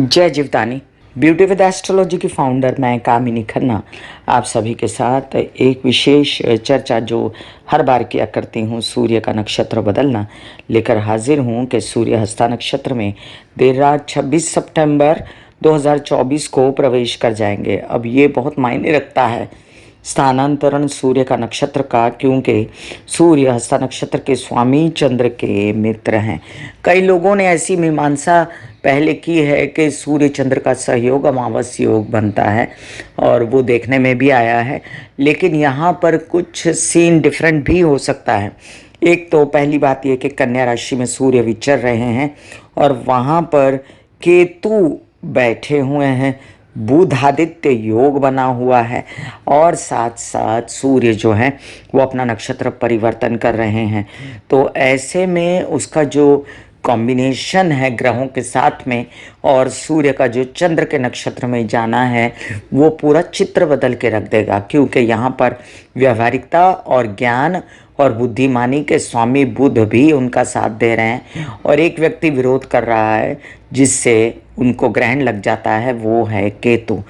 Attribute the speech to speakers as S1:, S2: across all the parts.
S1: जय Jivdani. Beauty with astrology की founder मैं कामिनी खन्ना आप सभी के साथ एक विशेष चर्चा जो हर बार किया करती हूँ, सूर्य का नक्षत्र बदलना, लेकर हाजिर हूँ कि सूर्य हस्ता नक्षत्र में देर रात 26 सितंबर 2024 को प्रवेश कर जाएंगे। अब ये बहुत मायने रखता है स्थानांतरण सूर्य का नक्षत्र का, क्योंकि सूर्य हस्ता नक्षत्र के स्वामी चंद्र के मित्र हैं। कई लोगों ने ऐसी मीमांसा पहले की है कि सूर्य चंद्र का सहयोग अमावस्या योग बनता है और वो देखने में भी आया है, लेकिन यहाँ पर कुछ सीन डिफरेंट भी हो सकता है। एक तो पहली बात यह कि कन्या राशि में सूर्य विचर रहे हैं और वहाँ पर केतु बैठे हुए हैं, बुध आदित्य योग बना हुआ है और साथ साथ सूर्य जो है वो अपना नक्षत्र परिवर्तन कर रहे हैं। तो ऐसे में उसका जो कॉम्बिनेशन है ग्रहों के साथ में और सूर्य का जो चंद्र के नक्षत्र में जाना है वो पूरा चित्र बदल के रख देगा, क्योंकि यहाँ पर व्यवहारिकता और ज्ञान और बुद्धिमानी के स्वामी बुध भी उनका साथ दे रहे हैं और एक व्यक्ति विरोध कर रहा है जिससे उनको ग्रहण लग जाता है, वो है केतु।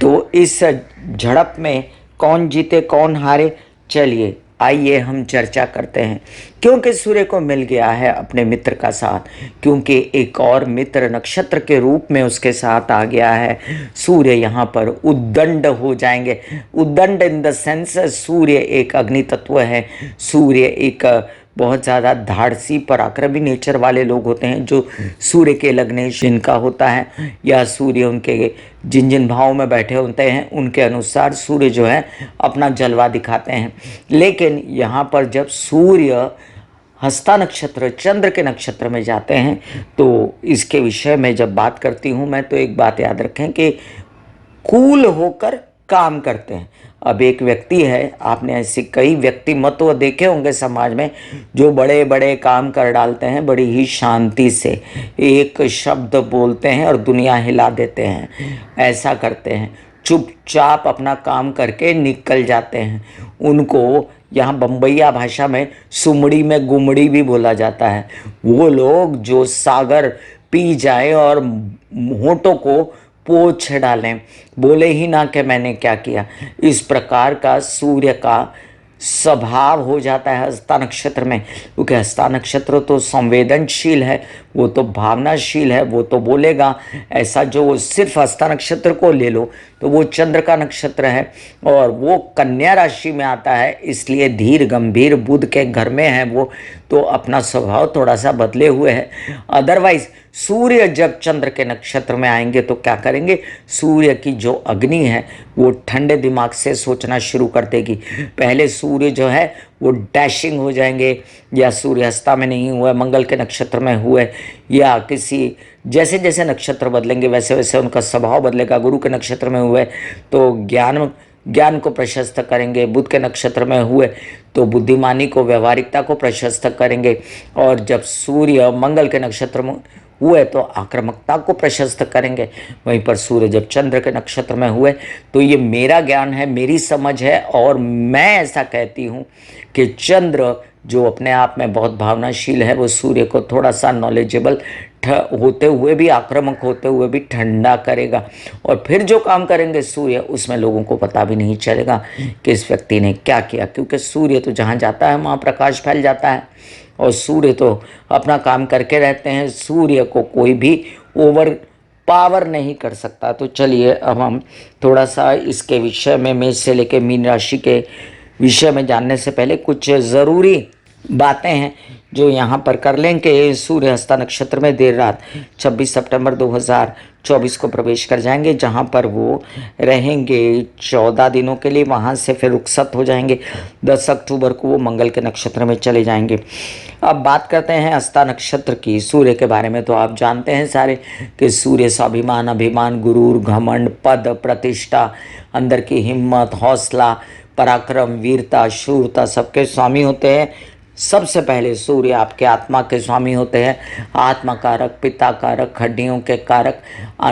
S1: तो इस झड़प में कौन जीते कौन हारे, चलिए आइए हम चर्चा करते हैं। क्योंकि सूर्य को मिल गया है अपने मित्र का साथ, क्योंकि एक और मित्र नक्षत्र के रूप में उसके साथ आ गया है, सूर्य यहाँ पर उद्दंड हो जाएंगे। उद्दंड इन द सेंस, सूर्य एक अग्नि तत्व है, सूर्य एक बहुत ज़्यादा धाड़सी पराक्रमी नेचर वाले लोग होते हैं जो सूर्य के लगने जिनका होता है या सूर्य उनके जिन जिन भाव में बैठे होते हैं उनके अनुसार सूर्य जो है अपना जलवा दिखाते हैं। लेकिन यहाँ पर जब सूर्य हस्ता नक्षत्र चंद्र के नक्षत्र में जाते हैं तो इसके विषय में जब बात करती हूँ मैं, तो एक बात याद रखें कि कूल होकर काम करते हैं। अब एक व्यक्ति है, आपने ऐसे कई व्यक्तिमत्व देखे होंगे समाज में जो बड़े बड़े काम कर डालते हैं, बड़ी ही शांति से एक शब्द बोलते हैं और दुनिया हिला देते हैं। ऐसा करते हैं, चुपचाप अपना काम करके निकल जाते हैं। उनको यहाँ बम्बैया भाषा में सुमड़ी में गुमड़ी भी बोला जाता है। वो लोग जो सागर पी जाए और होठों को पोंछ डालें, बोले ही ना कि मैंने क्या किया। इस प्रकार का सूर्य का स्वभाव हो जाता है हस्ता नक्षत्र में, क्योंकि हस्ता नक्षत्र तो संवेदनशील है, वो तो भावनाशील है, वो तो बोलेगा। ऐसा जो सिर्फ हस्ता नक्षत्र को ले लो तो वो चंद्र का नक्षत्र है और वो कन्या राशि में आता है, इसलिए धीर गंभीर बुध के घर में है वो, तो अपना स्वभाव थोड़ा सा बदले हुए है। अदरवाइज सूर्य जब चंद्र के नक्षत्र में आएंगे तो क्या करेंगे, सूर्य की जो अग्नि है वो ठंडे दिमाग से सोचना शुरू कर देगी। पहले सूर्य जो है वो डैशिंग हो जाएंगे, या सूर्य हस्ता में नहीं हुए मंगल के नक्षत्र में हुए, या किसी जैसे जैसे नक्षत्र बदलेंगे वैसे वैसे उनका स्वभाव बदलेगा। गुरु के नक्षत्र में हुए तो ज्ञान को प्रशस्त करेंगे, बुध के नक्षत्र में हुए तो बुद्धिमानी को व्यवहारिकता को प्रशस्त करेंगे, और जब सूर्य मंगल के नक्षत्र में हुए तो आक्रामकता को प्रशस्त करेंगे। वहीं पर सूर्य जब चंद्र के नक्षत्र में हुए तो ये मेरा ज्ञान है, मेरी समझ है, और मैं ऐसा कहती हूँ कि चंद्र जो अपने आप में बहुत भावनाशील है वो सूर्य को थोड़ा सा नॉलेजेबल होते हुए भी, आक्रामक होते हुए भी ठंडा करेगा, और फिर जो काम करेंगे सूर्य उसमें लोगों को पता भी नहीं चलेगा कि इस व्यक्ति ने क्या किया, क्योंकि सूर्य तो जहाँ जाता है वहाँ प्रकाश फैल जाता है और सूर्य तो अपना काम करके रहते हैं। सूर्य को कोई भी ओवर पावर नहीं कर सकता। तो चलिए अब हम थोड़ा सा इसके विषय में, मेष से लेकर मीन राशि के विषय में जानने से पहले कुछ ज़रूरी बातें हैं जो यहाँ पर कर लें कि सूर्य हस्ता नक्षत्र में देर रात 26 सितंबर 2024 को प्रवेश कर जाएंगे, जहाँ पर वो रहेंगे 14 दिनों के लिए। वहाँ से फिर रुखसत हो जाएंगे, 10 अक्टूबर को वो मंगल के नक्षत्र में चले जाएंगे। अब बात करते हैं हस्ता नक्षत्र की। सूर्य के बारे में तो आप जानते हैं सारे कि सूर्य स्वाभिमान, अभिमान, गुरूर, घमंड, पद, प्रतिष्ठा, अंदर की हिम्मत, हौसला, पराक्रम, वीरता, शूरता सबके स्वामी होते हैं। सबसे पहले सूर्य आपके आत्मा के स्वामी होते हैं। आत्मा कारक, पिता कारक, हड्डियों के कारक,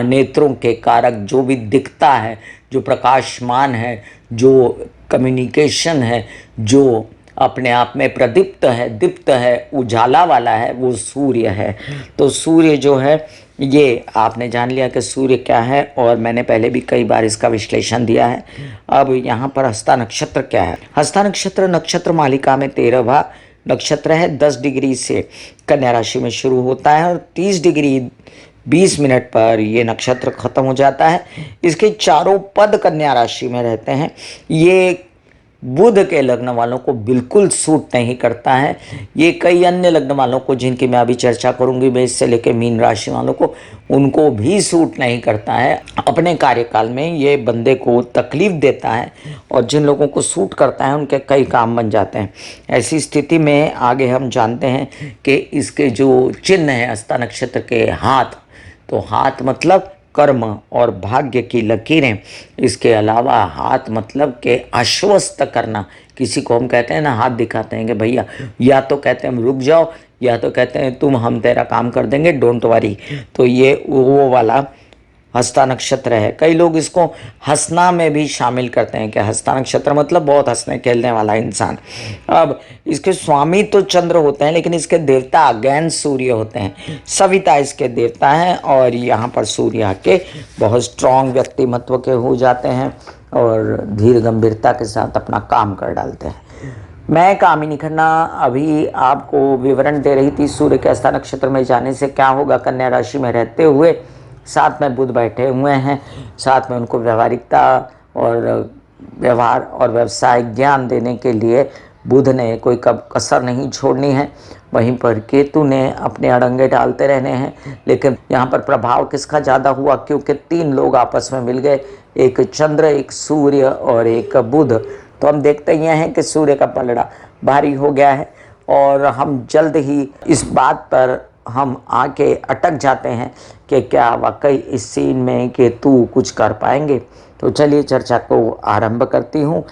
S1: नेत्रों के कारक, जो भी दिखता है, जो प्रकाशमान है, जो कम्युनिकेशन है, जो अपने आप में प्रदीप्त है, दीप्त है, उजाला वाला है, वो सूर्य है। तो सूर्य जो है ये आपने जान लिया कि सूर्य क्या है, और मैंने पहले भी कई बार इसका विश्लेषण दिया है। अब यहाँ पर हस्ता नक्षत्र क्या है। हस्ता नक्षत्र नक्षत्र मालिका में 13वां नक्षत्र है। 10 डिग्री से कन्या राशि में शुरू होता है और 30 डिग्री 20 मिनट पर ये नक्षत्र खत्म हो जाता है। इसके चारों पद कन्या राशि में रहते हैं। ये बुध के लग्न वालों को बिल्कुल सूट नहीं करता है। ये कई अन्य लग्न वालों को, जिनकी मैं अभी चर्चा करूंगी, मेष से लेकर मीन राशि वालों को, उनको भी सूट नहीं करता है। अपने कार्यकाल में ये बंदे को तकलीफ देता है, और जिन लोगों को सूट करता है उनके कई काम बन जाते हैं। ऐसी स्थिति में आगे हम जानते हैं कि इसके जो चिन्ह है हस्ता नक्षत्र के, हाथ, तो हाथ मतलब कर्म और भाग्य की लकीरें। इसके अलावा हाथ मतलब के आश्वस्त करना। किसी को हम कहते हैं ना, हाथ दिखाते हैं कि भैया, या तो कहते हैं हम रुक जाओ, या तो कहते हैं तुम, हम तेरा काम कर देंगे, डोंट वरी। तो ये वो वाला हस्ता नक्षत्र है। कई लोग इसको हंसना में भी शामिल करते हैं कि हस्ता नक्षत्र मतलब बहुत हंसने खेलने वाला इंसान। अब इसके स्वामी तो चंद्र होते हैं, लेकिन इसके देवता अगेन सूर्य होते हैं। सविता इसके देवता हैं, और यहाँ पर सूर्य के बहुत स्ट्रांग व्यक्तिमत्व के हो जाते हैं और धीर गंभीरता के साथ अपना काम कर डालते हैं। मैं कामिनी खन्ना अभी आपको विवरण दे रही थी सूर्य के हस्ता नक्षत्र में जाने से क्या होगा। कन्या राशि में रहते हुए साथ में बुध बैठे हुए हैं, साथ में उनको व्यवहारिकता और व्यवहार और व्यवसायिक ज्ञान देने के लिए बुध ने कोई कसर नहीं छोड़नी है। वहीं पर केतु ने अपने अड़ंगे डालते रहने हैं। लेकिन यहाँ पर प्रभाव किसका ज़्यादा हुआ, क्योंकि 3 लोग आपस में मिल गए, एक चंद्र, एक सूर्य और एक बुध। तो हम देखते ही हैं कि सूर्य का पलड़ा भारी हो गया है, और हम जल्द ही इस बात पर हम आके अटक जाते हैं कि क्या वाकई इस सीन में केतु कुछ कर पाएंगे। तो चलिए चर्चा को आरंभ करती हूँ।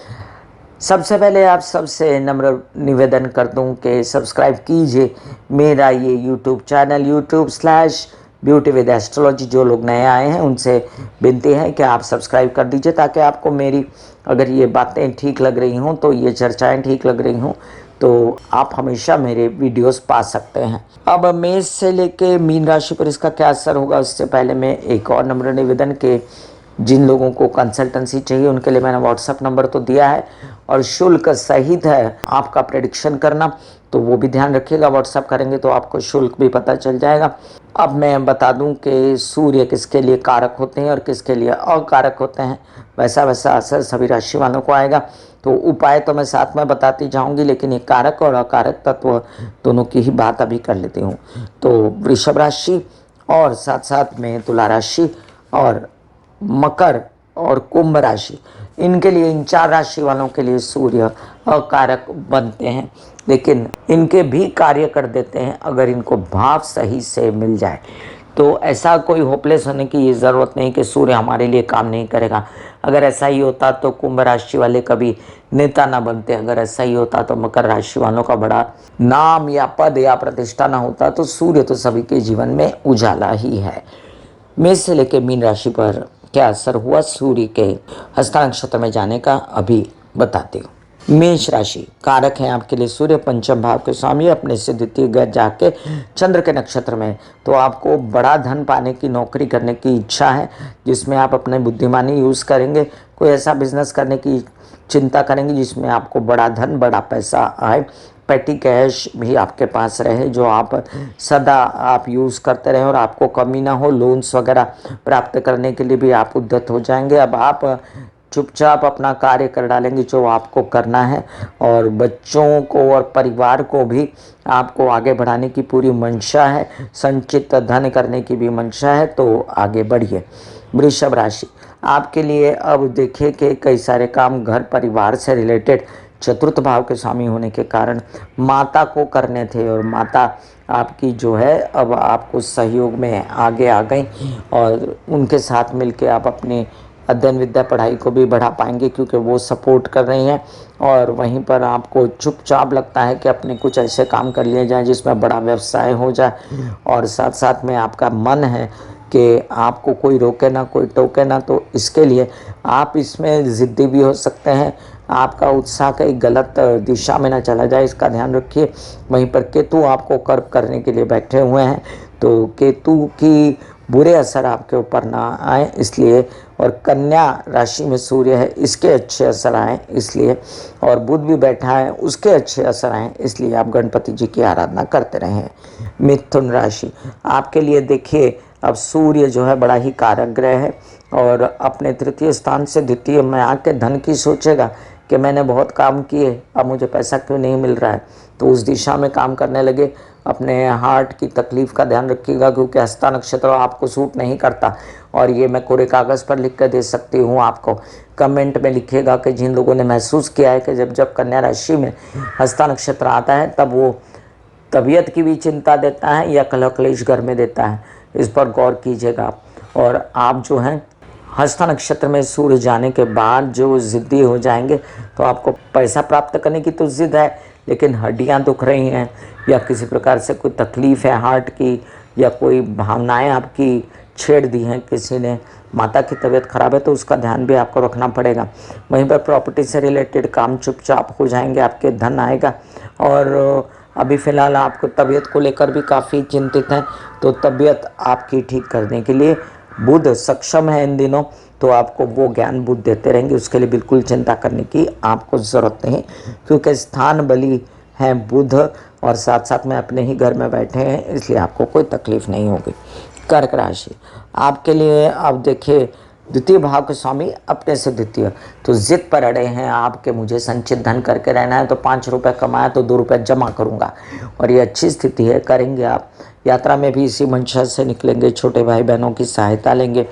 S1: सबसे पहले आप सबसे नम्र निवेदन कर दूं कि सब्सक्राइब कीजिए मेरा ये यूट्यूब चैनल, YouTube/ब्यूटी विद एस्ट्रोलॉजी। जो लोग नए आए हैं उनसे विनती है कि आप सब्सक्राइब कर दीजिए, ताकि आपको मेरी, अगर ये बातें ठीक लग रही हों, तो ये चर्चाएं ठीक लग रही हों, तो आप हमेशा मेरे वीडियोस पा सकते हैं। अब मेष से लेके मीन राशि पर इसका क्या असर होगा, उससे पहले मैं एक और नम्र निवेदन के जिन लोगों को कंसल्टेंसी चाहिए उनके लिए मैंने व्हाट्सएप नंबर तो दिया है, और शुल्क सहित है आपका प्रेडिक्शन करना, तो वो भी ध्यान रखिएगा। व्हाट्सएप करेंगे तो आपको शुल्क भी पता चल जाएगा। अब मैं बता दूं कि सूर्य किसके लिए कारक होते हैं और किसके लिए अकारक होते हैं। वैसा वैसा असर सभी राशि वालों को आएगा। तो उपाय तो मैं साथ में बताती जाऊंगी, लेकिन ये कारक और अकारक तत्व दोनों की ही बात अभी कर लेती हूँ। तो वृषभ राशि और साथ साथ में तुला राशि और मकर और कुंभ राशि, इनके लिए, इन 4 राशि वालों के लिए सूर्य अकारक बनते हैं, लेकिन इनके भी कार्य कर देते हैं अगर इनको भाव सही से मिल जाए। तो ऐसा कोई होपलेस होने की ये ज़रूरत नहीं कि सूर्य हमारे लिए काम नहीं करेगा। अगर ऐसा ही होता तो कुंभ राशि वाले कभी नेता ना बनते। अगर ऐसा ही होता तो मकर राशि वालों का बड़ा नाम या पद या प्रतिष्ठा ना होता। तो सूर्य तो सभी के जीवन में उजाला ही है। मेष से लेकर मीन राशि पर क्या असर हुआ सूर्य के हस्ता नक्षत्र में जाने का अभी बताती हूँ। मेष राशि कारक है आपके लिए सूर्य, पंचम भाव के स्वामी, अपने से द्वितीय घर जाके चंद्र के नक्षत्र में। तो आपको बड़ा धन पाने की, नौकरी करने की इच्छा है, जिसमें आप अपने बुद्धिमानी यूज़ करेंगे। कोई ऐसा बिजनेस करने की चिंता करेंगे जिसमें आपको बड़ा धन, बड़ा पैसा आए। पेटी कैश भी आपके पास रहे, जो आप सदा आप यूज़ करते रहें और आपको कमी ना हो। लोन्स वगैरह प्राप्त करने के लिए भी आप उद्यत हो जाएंगे। अब आप चुपचाप अपना कार्य कर डालेंगे जो आपको करना है, और बच्चों को और परिवार को भी आपको आगे बढ़ाने की पूरी मंशा है, संचित धन करने की भी मंशा है, तो आगे बढ़िए। वृषभ राशि आपके लिए अब देखिए कि कई सारे काम घर परिवार से रिलेटेड चतुर्थ भाव के स्वामी होने के कारण माता को करने थे, और माता आपकी जो है अब आपको सहयोग में आगे आ गई, और उनके साथ मिलके आप अपने अध्ययन विद्या पढ़ाई को भी बढ़ा पाएंगे, क्योंकि वो सपोर्ट कर रही हैं। और वहीं पर आपको चुपचाप लगता है कि अपने कुछ ऐसे काम कर लिए जाएं जिसमें बड़ा व्यवसाय हो जाए, और साथ साथ में आपका मन है कि आपको कोई रोके ना, कोई टोके ना। तो इसके लिए आप इसमें ज़िद्दी भी हो सकते हैं। आपका उत्साह कहीं गलत दिशा में ना चला जाए, इसका ध्यान रखिए। वहीं पर केतु आपको कर्क करने के लिए बैठे हुए हैं, तो केतु की बुरे असर आपके ऊपर ना आए इसलिए, और कन्या राशि में सूर्य है इसके अच्छे असर आए इसलिए, और बुध भी बैठा है उसके अच्छे असर आए इसलिए आप गणपति जी की आराधना करते रहें। मिथुन राशि आपके लिए देखिए, अब सूर्य जो है बड़ा ही कारक ग्रह है और अपने तृतीय स्थान से द्वितीय में आके धन की सोचेगा कि मैंने बहुत काम किए, अब मुझे पैसा क्यों नहीं मिल रहा है, तो उस दिशा में काम करने लगे। अपने हार्ट की तकलीफ़ का ध्यान रखिएगा क्योंकि हस्ता नक्षत्र आपको सूट नहीं करता, और ये मैं कोरे कागज़ पर लिख कर दे सकती हूँ आपको। कमेंट में लिखिएगा कि जिन लोगों ने महसूस किया है कि जब जब कन्या राशि में हस्ता नक्षत्र आता है तब वो तबीयत की भी चिंता देता है या कलह क्लेश घर में देता है, इस पर गौर कीजिएगा आप। और आप जो हैं हस्ता नक्षत्र में सूर्य जाने के बाद जो ज़िद्दी हो जाएंगे, तो आपको पैसा प्राप्त करने की तो ज़िद है, लेकिन हड्डियां दुख रही हैं या किसी प्रकार से कोई तकलीफ़ है हार्ट की, या कोई भावनाएं आपकी छेड़ दी हैं किसी ने, माता की तबीयत खराब है तो उसका ध्यान भी आपको रखना पड़ेगा। वहीं पर प्रॉपर्टी से रिलेटेड काम चुपचाप हो जाएंगे, आपके धन आएगा। और अभी फ़िलहाल आपको तबीयत को लेकर भी काफ़ी चिंतित हैं, तो तबीयत आपकी ठीक करने के लिए बुध सक्षम है इन दिनों, तो आपको वो ज्ञान बुध देते रहेंगे, उसके लिए बिल्कुल चिंता करने की आपको ज़रूरत नहीं, क्योंकि स्थान बली हैं बुध और साथ साथ में अपने ही घर में बैठे हैं, इसलिए आपको कोई तकलीफ नहीं होगी। कर्क राशि आपके लिए, अब देखिए द्वितीय भाव के स्वामी अपने से द्वितीय, तो जिद पर अड़े हैं आपके मुझे संचित धन करके रहना है, तो 5 रुपये कमाया तो 2 रुपये जमा करूंगा, और ये अच्छी स्थिति है, करेंगे आप। यात्रा में भी इसी मंशा से निकलेंगे, छोटे भाई बहनों की सहायता लेंगे,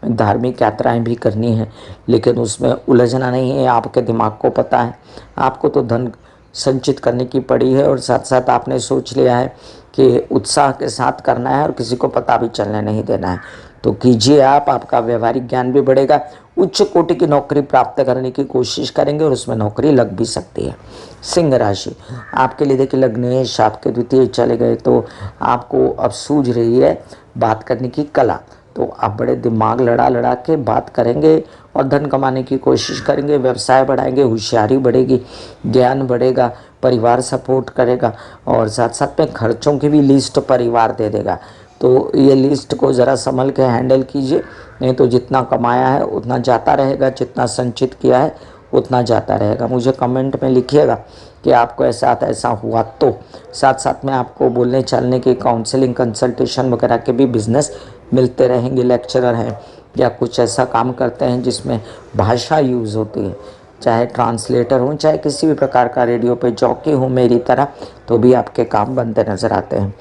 S1: धार्मिक यात्राएं भी करनी है, लेकिन उसमें उलझना नहीं है, आपके दिमाग को पता है आपको तो धन संचित करने की पड़ी है, और साथ साथ आपने सोच लिया है कि उत्साह के साथ करना है और किसी को पता भी चलने नहीं देना है, तो कीजिए आप, आपका व्यवहारिक ज्ञान भी बढ़ेगा, उच्च कोटि की नौकरी प्राप्त करने की कोशिश करेंगे और उसमें नौकरी लग भी सकती है। सिंह राशि आपके लिए देखिए, लग्नेश आपके द्वितीय चले गए, तो आपको अब सूझ रही है बात करने की कला, तो आप बड़े दिमाग लड़ा लड़ा के बात करेंगे और धन कमाने की कोशिश करेंगे, व्यवसाय बढ़ाएंगे, होशियारी बढ़ेगी, ज्ञान बढ़ेगा, परिवार सपोर्ट करेगा, और साथ साथ में खर्चों की भी लिस्ट परिवार दे देगा, तो ये लिस्ट को ज़रा संभल के हैंडल कीजिए, नहीं तो जितना कमाया है उतना जाता रहेगा, जितना संचित किया है उतना जाता रहेगा। मुझे कमेंट में लिखिएगा कि आपको साथ ऐसा हुआ, तो साथ साथ में आपको बोलने चलने की काउंसलिंग कंसल्टेशन वगैरह के भी बिजनेस मिलते रहेंगे। लेक्चरर हैं या कुछ ऐसा काम करते हैं जिसमें भाषा यूज़ होती है, चाहे ट्रांसलेटर हो, चाहे किसी भी प्रकार का रेडियो पे जॉकी हो मेरी तरह, तो भी आपके काम बनते नज़र आते हैं।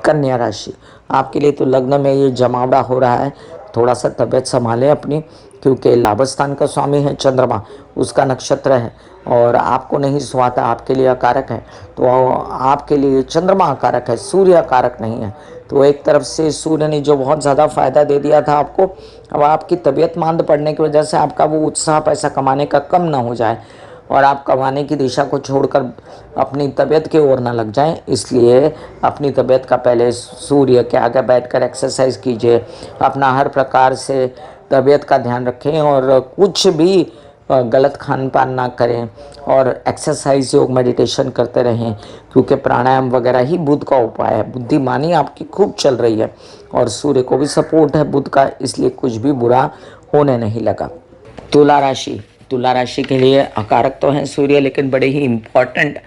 S1: कन्या राशि आपके लिए तो लग्न में ये जमावड़ा हो रहा है, थोड़ा सा तबीयत संभालें अपनी, क्योंकि लाभस्थान का स्वामी है चंद्रमा, उसका नक्षत्र है और आपको नहीं सुहाता, आपके लिए अकारक है, तो आपके लिए चंद्रमा अकारक है, सूर्य अकारक नहीं है, तो एक तरफ से सूर्य ने जो बहुत ज़्यादा फायदा दे दिया था आपको, अब आपकी तबीयत मंद पड़ने की वजह से आपका वो उत्साह पैसा कमाने का कम ना हो जाए और आप कमाने की दिशा को छोड़कर अपनी तबीयत की ओर ना लग जाएं, इसलिए अपनी तबीयत का पहले सूर्य के आगे बैठकर एक्सरसाइज कीजिए, अपना हर प्रकार से तबीयत का ध्यान रखें और कुछ भी गलत खान पान ना करें, और एक्सरसाइज योग मेडिटेशन करते रहें, क्योंकि प्राणायाम वगैरह ही बुध का उपाय है। बुद्धिमानी आपकी खूब चल रही है और सूर्य को भी सपोर्ट है बुध का, इसलिए कुछ भी बुरा होने नहीं लगा। तुला राशि के लिए अकारक तो हैं सूर्य, लेकिन बड़े ही इम्पॉर्टेंट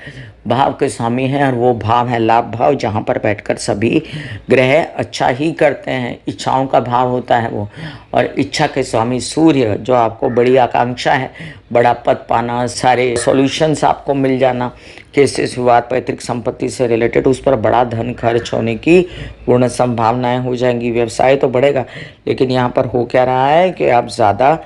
S1: भाव के स्वामी हैं, और वो भाव है लाभ भाव, जहाँ पर बैठकर सभी ग्रह अच्छा ही करते हैं, इच्छाओं का भाव होता है वो, और इच्छा के स्वामी सूर्य, जो आपको बड़ी आकांक्षा है, बड़ा पद पाना, सारे सॉल्यूशंस आपको मिल जाना, केसेस विवाद पैतृक संपत्ति से रिलेटेड, उस पर बड़ा धन खर्च होने की पूर्ण संभावनाएं हो जाएंगी। व्यवसाय तो बढ़ेगा, लेकिन यहाँ पर हो क्या रहा है कि आप ज़्यादा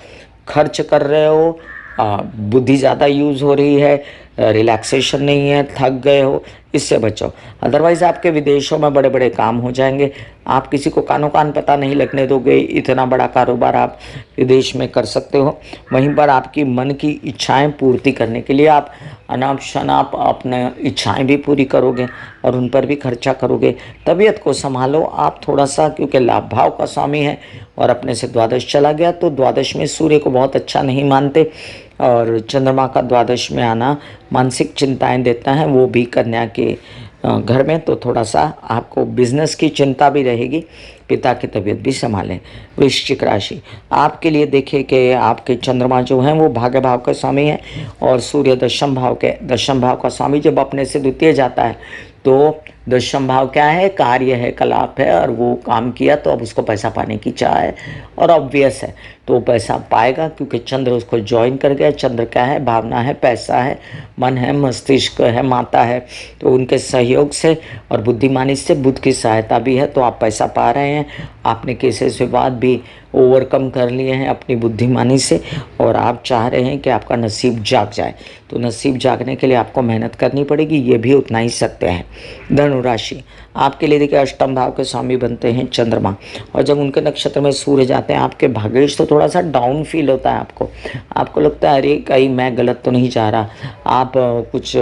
S1: खर्च कर रहे हो, बुद्धि ज़्यादा यूज़ हो रही है, रिलैक्सेशन नहीं है, थक गए हो, इससे बचो। अदरवाइज़ आपके विदेशों में बड़े बड़े काम हो जाएंगे, आप किसी को कानो कान पता नहीं लगने दोगे, इतना बड़ा कारोबार आप विदेश में कर सकते हो। वहीं पर आपकी मन की इच्छाएं पूर्ति करने के लिए आप अनाप शनाप अपने इच्छाएं भी पूरी करोगे और उन पर भी खर्चा करोगे। तबीयत को संभालो आप थोड़ा सा, क्योंकि लाभ भाव का स्वामी है और अपने से द्वादश चला गया, तो द्वादश में सूर्य को बहुत अच्छा नहीं मानते, और चंद्रमा का द्वादश में आना मानसिक चिंताएं देता है, वो भी कन्या के घर में, तो थोड़ा सा आपको बिजनेस की चिंता भी रहेगी, पिता की तबीयत भी संभालें। वृश्चिक राशि, आपके लिए देखिए कि आपके चंद्रमा जो हैं वो भाग्य भाव का स्वामी है और सूर्य दशम भाव का स्वामी जब अपने से द्वितीय जाता है तो दशम भाव क्या है, कार्य है, कलाप है, और वो काम किया तो अब उसको पैसा पाने की चाह है और ऑब्वियस है तो पैसा पाएगा क्योंकि चंद्र उसको ज्वाइन कर गया। चंद्र क्या है, भावना है, पैसा है, मन है, मस्तिष्क है, माता है, तो उनके सहयोग से और बुद्धिमानी से, बुद्ध की सहायता भी है तो आप पैसा पा रहे हैं। आपने केसेस विवाद भी ओवरकम कर लिए हैं अपनी बुद्धिमानी से और आप चाह रहे हैं कि आपका नसीब जाग जाए, तो नसीब जागने के लिए आपको मेहनत करनी पड़ेगी, ये भी उतना ही सत्य है। धनु राशि, आपके लिए देखिए अष्टम भाव के स्वामी बनते हैं चंद्रमा, और जब उनके नक्षत्र में सूर्य जाते हैं आपके भाग्येश तो थोड़ा सा डाउन फील होता है आपको लगता है अरे कहीं मैं गलत तो नहीं जा रहा, आप कुछ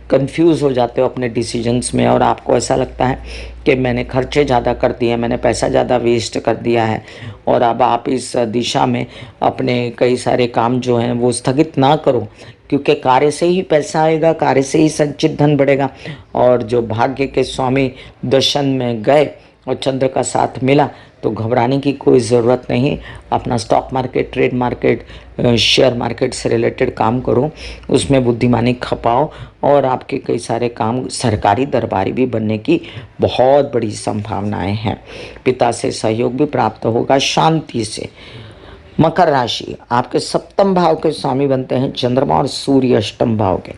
S1: कंफ्यूज हो जाते हो अपने डिसीजंस में और आपको ऐसा लगता है कि मैंने खर्चे ज़्यादा कर दिए, मैंने पैसा ज़्यादा वेस्ट कर दिया है, और अब आप इस दिशा में अपने कई सारे काम जो हैं वो स्थगित ना करो क्योंकि कार्य से ही पैसा आएगा, कार्य से ही संचित धन बढ़ेगा। और जो भाग्य के स्वामी दशन में गए और चंद्र का साथ मिला तो घबराने की कोई ज़रूरत नहीं। अपना stock market, trade market, share market से रिलेटेड काम करो, उसमें बुद्धिमानी खपाओ और आपके कई सारे काम सरकारी दरबारी भी बनने की बहुत बड़ी संभावनाएं हैं। पिता से सहयोग भी प्राप्त होगा शांति से। मकर राशि, आपके सप्तम भाव के स्वामी बनते हैं चंद्रमा और सूर्य अष्टम भाव के।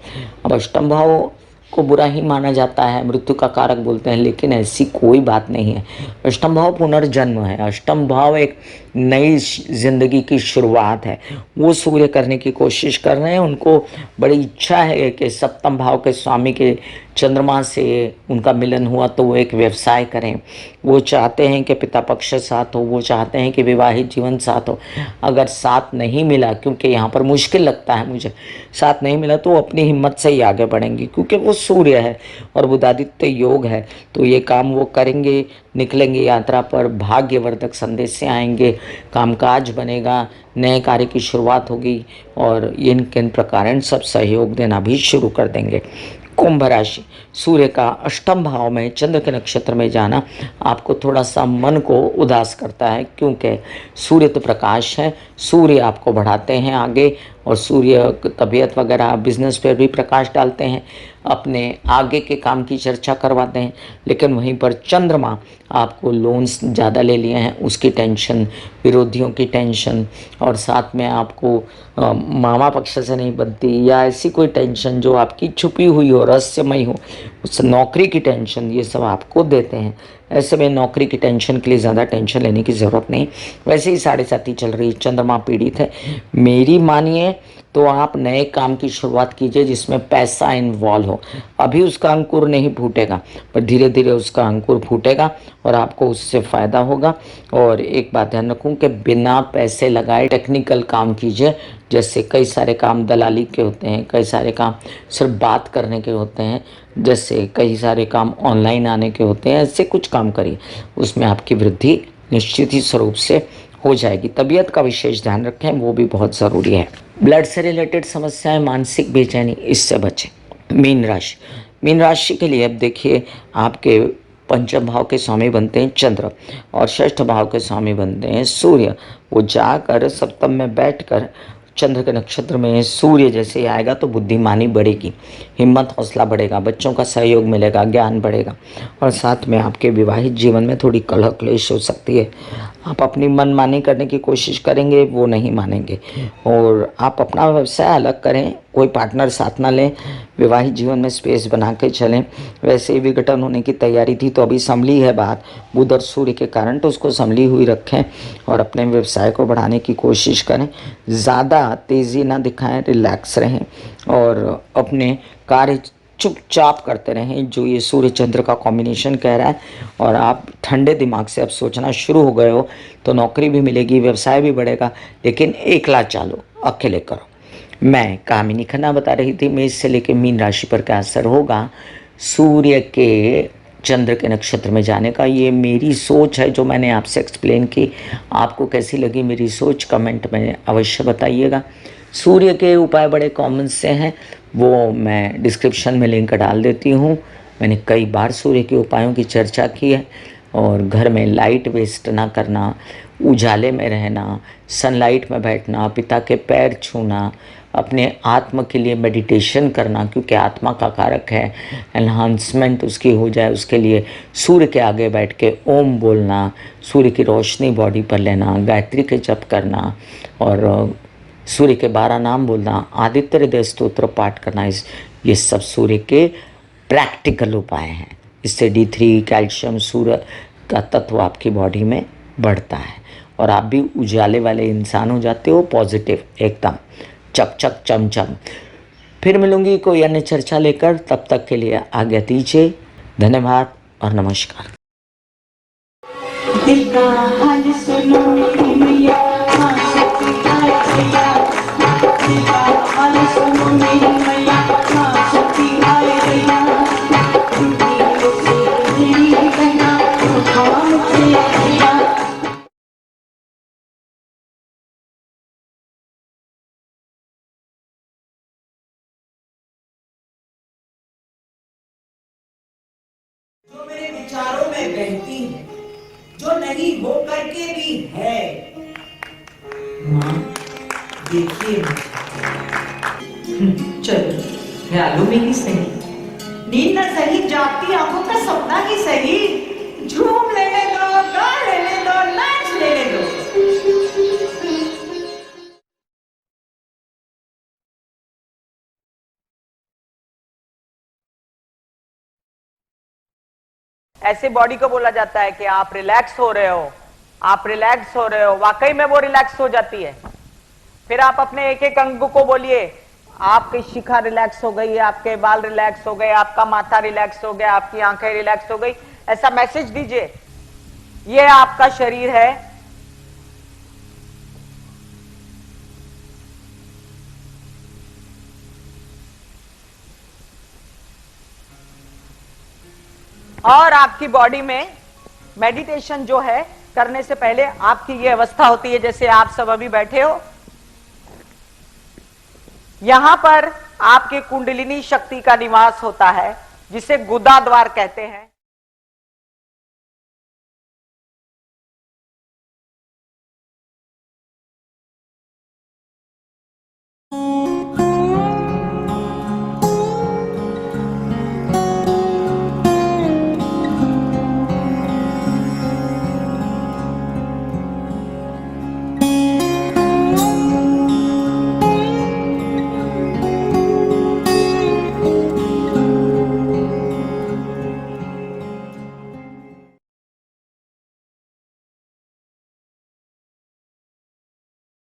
S1: अब अष्टम भाव को बुरा ही माना जाता है, मृत्यु का कारक बोलते हैं, लेकिन ऐसी कोई बात नहीं है। अष्टम भाव पुनर्जन्म है, अष्टम भाव एक नई जिंदगी की शुरुआत है, वो सूर्य करने की कोशिश कर रहे हैं। उनको बड़ी इच्छा है कि सप्तम भाव के स्वामी के चंद्रमा से उनका मिलन हुआ तो वो एक व्यवसाय करें, वो चाहते हैं कि पिता पक्ष साथ हो, वो चाहते हैं कि विवाहित जीवन साथ हो। अगर साथ नहीं मिला, क्योंकि यहाँ पर मुश्किल लगता है मुझे, साथ नहीं मिला तो वो अपनी हिम्मत से ही आगे बढ़ेंगे क्योंकि वो सूर्य है और बुधादित्य योग है, तो ये काम वो करेंगे, निकलेंगे यात्रा पर, भाग्यवर्धक संदेश से आएंगे, कामकाज बनेगा, नए कार्य की शुरुआत होगी और इन किन प्रकार सब सहयोग देना भी शुरू कर देंगे। कुंभ राशि, सूर्य का अष्टम भाव में चंद्र के नक्षत्र में जाना आपको थोड़ा सा मन को उदास करता है क्योंकि सूर्य तो प्रकाश है, सूर्य आपको बढ़ाते हैं आगे, और सूर्य तबीयत वगैरह बिजनेस पर भी प्रकाश डालते हैं, अपने आगे के काम की चर्चा करवाते हैं। लेकिन वहीं पर चंद्रमा आपको लोन्स ज़्यादा ले लिए हैं उसकी टेंशन, विरोधियों की टेंशन, और साथ में आपको मामा पक्ष से नहीं बनती या ऐसी कोई टेंशन जो आपकी छुपी हुई हो, रहस्यमयी हो, उस नौकरी की टेंशन, ये सब आपको देते हैं। ऐसे में नौकरी की टेंशन के लिए ज़्यादा टेंशन लेने की ज़रूरत नहीं। वैसे ही 7.5 चल रही, चंद्रमा पीड़ित है। मेरी मानिए तो आप नए काम की शुरुआत कीजिए जिसमें पैसा इन्वॉल्व हो। अभी उसका अंकुर नहीं फूटेगा पर धीरे धीरे उसका अंकुर फूटेगा और आपको उससे फ़ायदा होगा। और एक बात ध्यान रखूं कि बिना पैसे लगाए टेक्निकल काम कीजिए, जैसे कई सारे काम दलाली के होते हैं, कई सारे काम सिर्फ बात करने के होते हैं, जैसे कई सारे काम ऑनलाइन आने के होते हैं। ऐसे कुछ काम करिए, उसमें आपकी वृद्धि निश्चित ही स्वरूप से हो जाएगी। तबीयत का विशेष ध्यान रखें, वो भी बहुत ज़रूरी है। ब्लड से रिलेटेड समस्याएं, मानसिक बेचैनी, इससे बचें। मीन राशि के लिए अब देखिए आपके पंचम भाव के स्वामी बनते हैं चंद्र और षष्ठ भाव के स्वामी बनते हैं सूर्य। वो जाकर सप्तम में बैठकर चंद्र के नक्षत्र में सूर्य जैसे ही आएगा तो बुद्धिमानी बढ़ेगी, हिम्मत हौसला बढ़ेगा, बच्चों का सहयोग मिलेगा, ज्ञान बढ़ेगा, और साथ में आपके विवाहित जीवन में थोड़ी कलह क्लेश हो सकती है। आप अपनी मनमानी करने की कोशिश करेंगे, वो नहीं मानेंगे, और आप अपना व्यवसाय अलग करें, कोई पार्टनर साथ ना लें, विवाहित जीवन में स्पेस बना के चलें। वैसे ही विघटन होने की तैयारी थी तो अभी संभली है बात बुध और सूर्य के कारण, तो उसको संभली हुई रखें और अपने व्यवसाय को बढ़ाने की कोशिश करें। ज़्यादा तेज़ी ना दिखाएं, रिलैक्स रहें और अपने कार्य चुपचाप करते रहें, जो ये सूर्य चंद्र का कॉम्बिनेशन कह रहा है। और आप ठंडे दिमाग से अब सोचना शुरू हो गए हो तो नौकरी भी मिलेगी, व्यवसाय भी बढ़ेगा, लेकिन एकला चालो, अकेले करो। मैं कामिनी खन्ना बता रही थी मेष से लेकर मीन राशि पर क्या असर होगा सूर्य के चंद्र के नक्षत्र में जाने का। ये मेरी सोच है जो मैंने आपसे एक्सप्लेन की। आपको कैसी लगी मेरी सोच कमेंट में अवश्य बताइएगा। सूर्य के उपाय बड़े कॉमन से हैं, वो मैं डिस्क्रिप्शन में लिंक डाल देती हूँ। मैंने कई बार सूर्य के उपायों की चर्चा की है और घर में लाइट वेस्ट ना करना, उजाले में रहना, सनलाइट में बैठना, पिता के पैर छूना, अपने आत्मा के लिए मेडिटेशन करना, क्योंकि आत्मा का कारक है, एनहांसमेंट उसकी हो जाए, उसके लिए सूर्य के आगे बैठ के ओम बोलना, सूर्य की रोशनी बॉडी पर लेना, गायत्री के जप करना और सूर्य के 12 नाम बोलना, आदित्य हृदय स्तोत्र पाठ करना, ये सब सूर्य के प्रैक्टिकल उपाय हैं। इससे D3 कैल्शियम सूर्य का तत्व आपकी बॉडी में बढ़ता है और आप भी उजाले वाले इंसान हो जाते हो, पॉजिटिव एकदम चक चक चमचम। फिर मिलूंगी कोई अन्य चर्चा लेकर, तब तक के लिए आज्ञा दीजिए। धन्यवाद और नमस्कार।
S2: दिल का हाल सुनो मेरी मैया, हाँ शक्ति आए भैया। दिल का हाल सुनो मेरी मैया, हाँ शक्ति आए भैया। झूठी से मेरी कहना, उठा मुझे भैया।
S3: जो मेरे विचारों में बहती है, जो नहीं हो करके भी है, माँ देखिए
S2: चलो ख्यालों में ही सही, नींद न सही, जागती आंखों का सपना ही सही। झूम लेने दो, गा लेने दो, नाच लेने दो।
S4: ऐसे बॉडी को बोला जाता है कि आप रिलैक्स हो रहे हो, आप रिलैक्स हो रहे हो। वाकई में वो रिलैक्स हो जाती है। फिर आप अपने एक एक अंग को बोलिए, आपकी शिखा रिलैक्स हो गई, आपके बाल रिलैक्स हो गए, आपका माथा रिलैक्स हो गया, आपकी आंखें रिलैक्स हो गई। ऐसा मैसेज दीजिए, ये आपका शरीर है, और आपकी बॉडी में मेडिटेशन जो है करने से पहले आपकी ये अवस्था होती है जैसे आप सब अभी बैठे हो। यहां पर आपके कुंडलिनी शक्ति का निवास होता है, जिसे गुदा द्वार कहते हैं।